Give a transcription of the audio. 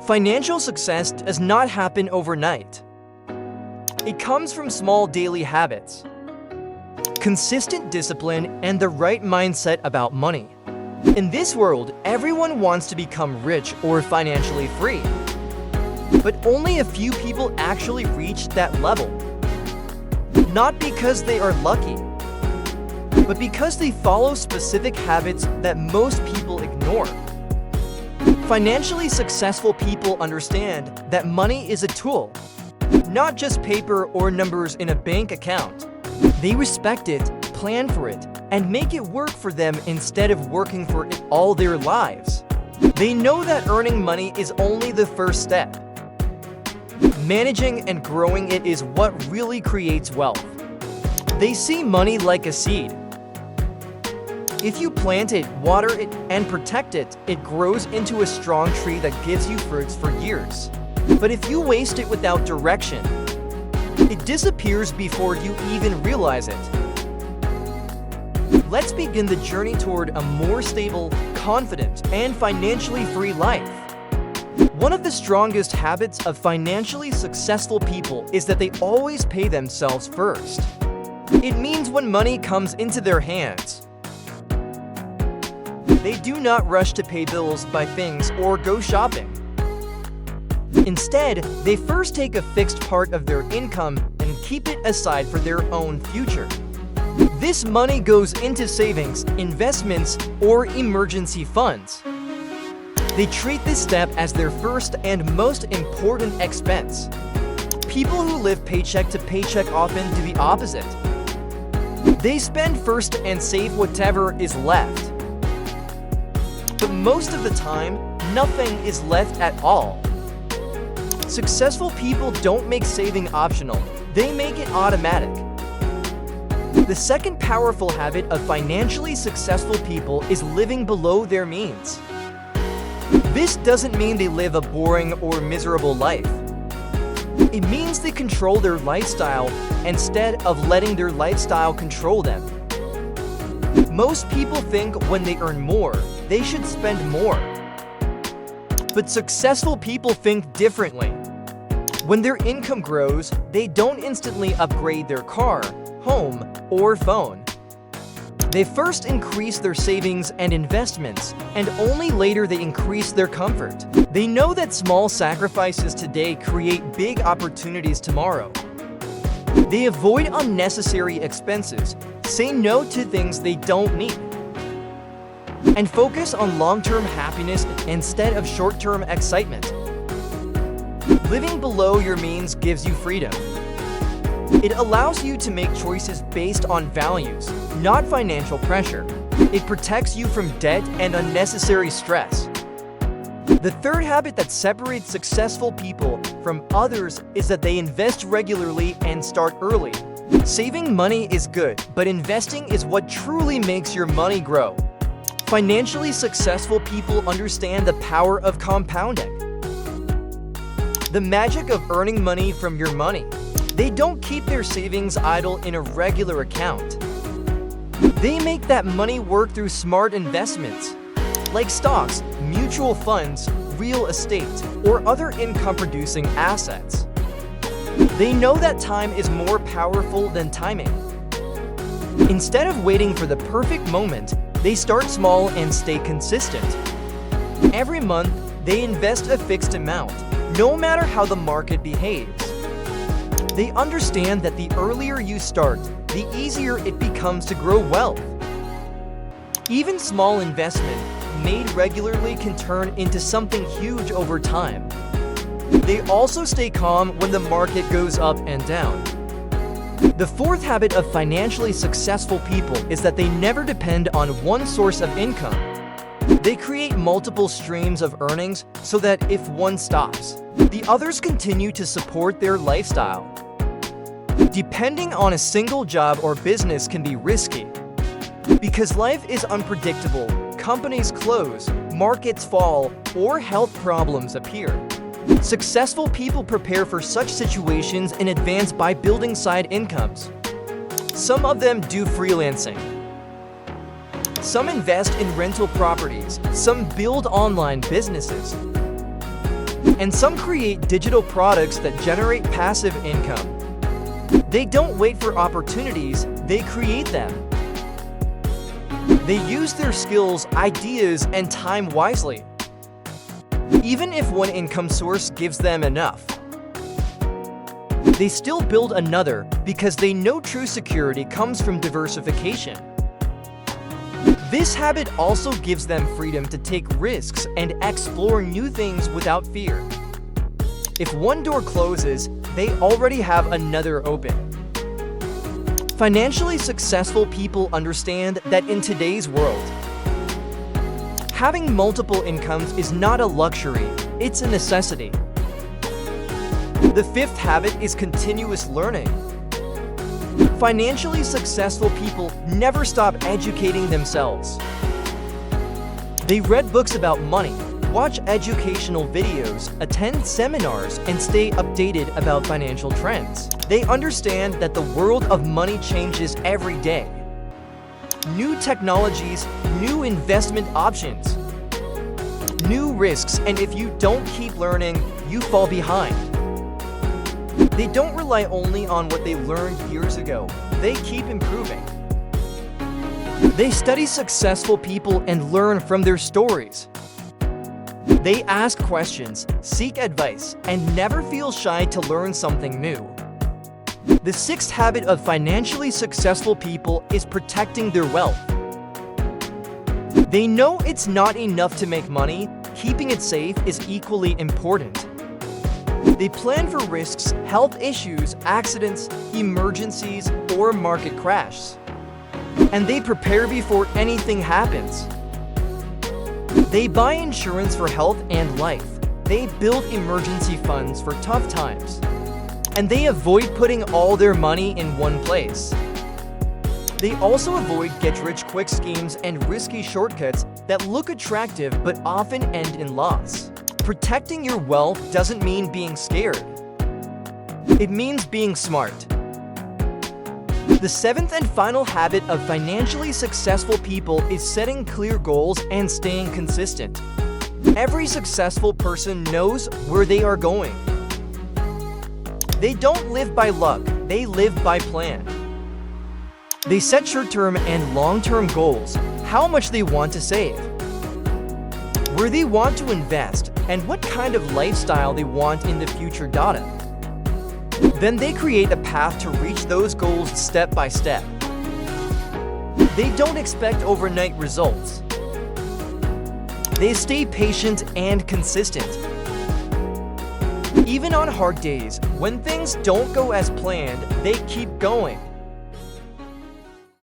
Financial success does not happen overnight. It comes from small daily habits, consistent discipline, and the right mindset about money. In this world, everyone wants to become rich or financially free. But only a few people actually reach that level. Not because they are lucky, but because they follow specific habits that most people ignore. Financially successful people understand that money is a tool, not just paper or numbers in a bank account. They respect it, plan for it, and make it work for them instead of working for it all their lives. They know that earning money is only the first step. Managing and growing it is what really creates wealth. They see money like a seed. If you plant it, water it, and protect it, it grows into a strong tree that gives you fruits for years. But if you waste it without direction, it disappears before you even realize it. Let's begin the journey toward a more stable, confident, and financially free life. One of the strongest habits of financially successful people is that they always pay themselves first. It means when money comes into their hands, they do not rush to pay bills, buy things, or go shopping. Instead, they first take a fixed part of their income and keep it aside for their own future. This money goes into savings, investments, or emergency funds. They treat this step as their first and most important expense. People who live paycheck to paycheck often do the opposite. They spend first and save whatever is left. But most of the time, nothing is left at all. Successful people don't make saving optional, they make it automatic. The second powerful habit of financially successful people is living below their means. This doesn't mean they live a boring or miserable life. It means they control their lifestyle instead of letting their lifestyle control them. Most people think when they earn more, they should spend more. But successful people think differently. When their income grows, they don't instantly upgrade their car, home, or phone. They first increase their savings and investments, and only later they increase their comfort. They know that small sacrifices today create big opportunities tomorrow. They avoid unnecessary expenses, say no to things they don't need, and focus on long-term happiness instead of short-term excitement. Living below your means gives you freedom. It allows you to make choices based on values, not financial pressure. It protects you from debt and unnecessary stress. The third habit that separates successful people from others is that they invest regularly and start early. Saving money is good, but investing is what truly makes your money grow. Financially successful people understand the power of compounding, the magic of earning money from your money. They don't keep their savings idle in a regular account. They make that money work through smart investments, like stocks, mutual funds, real estate, or other income-producing assets. They know that time is more powerful than timing. Instead of waiting for the perfect moment, they start small and stay consistent. Every month, they invest a fixed amount, no matter how the market behaves. They understand that the earlier you start, the easier it becomes to grow wealth. Even small investment made regularly can turn into something huge over time. They also stay calm when the market goes up and down. The fourth habit of financially successful people is that they never depend on one source of income. They create multiple streams of earnings so that if one stops, the others continue to support their lifestyle. Depending on a single job or business can be risky. Because life is unpredictable, companies close, markets fall, or health problems appear. Successful people prepare for such situations in advance by building side incomes. Some of them do freelancing. Some invest in rental properties. Some build online businesses. And some create digital products that generate passive income. They don't wait for opportunities, they create them. They use their skills, ideas, and time wisely, even if one income source gives them enough. They still build another because they know true security comes from diversification. This habit also gives them freedom to take risks and explore new things without fear. If one door closes, they already have another open. Financially successful people understand that in today's world, having multiple incomes is not a luxury, it's a necessity. The fifth habit is continuous learning. Financially successful people never stop educating themselves. They read books about money, watch educational videos, attend seminars, and stay updated about financial trends. They understand that the world of money changes every day. New technologies, new investment options, new risks, and if you don't keep learning, you fall behind. They don't rely only on what they learned years ago. They keep improving. They study successful people and learn from their stories. They ask questions, seek advice, and never feel shy to learn something new. The sixth habit of financially successful people is protecting their wealth. They know it's not enough to make money, keeping it safe is equally important. They plan for risks, health issues, accidents, emergencies, or market crashes. And they prepare before anything happens. They buy insurance for health and life. They build emergency funds for tough times. And they avoid putting all their money in one place. They also avoid get-rich-quick schemes and risky shortcuts that look attractive but often end in loss. Protecting your wealth doesn't mean being scared. It means being smart. The seventh and final habit of financially successful people is setting clear goals and staying consistent. Every successful person knows where they are going. They don't live by luck, they live by plan. They set short-term and long-term goals, how much they want to save, where they want to invest, and what kind of lifestyle they want in the future data. Then they create a path to reach those goals step by step. They don't expect overnight results. They stay patient and consistent. Even on hard days, when things don't go as planned, they keep going.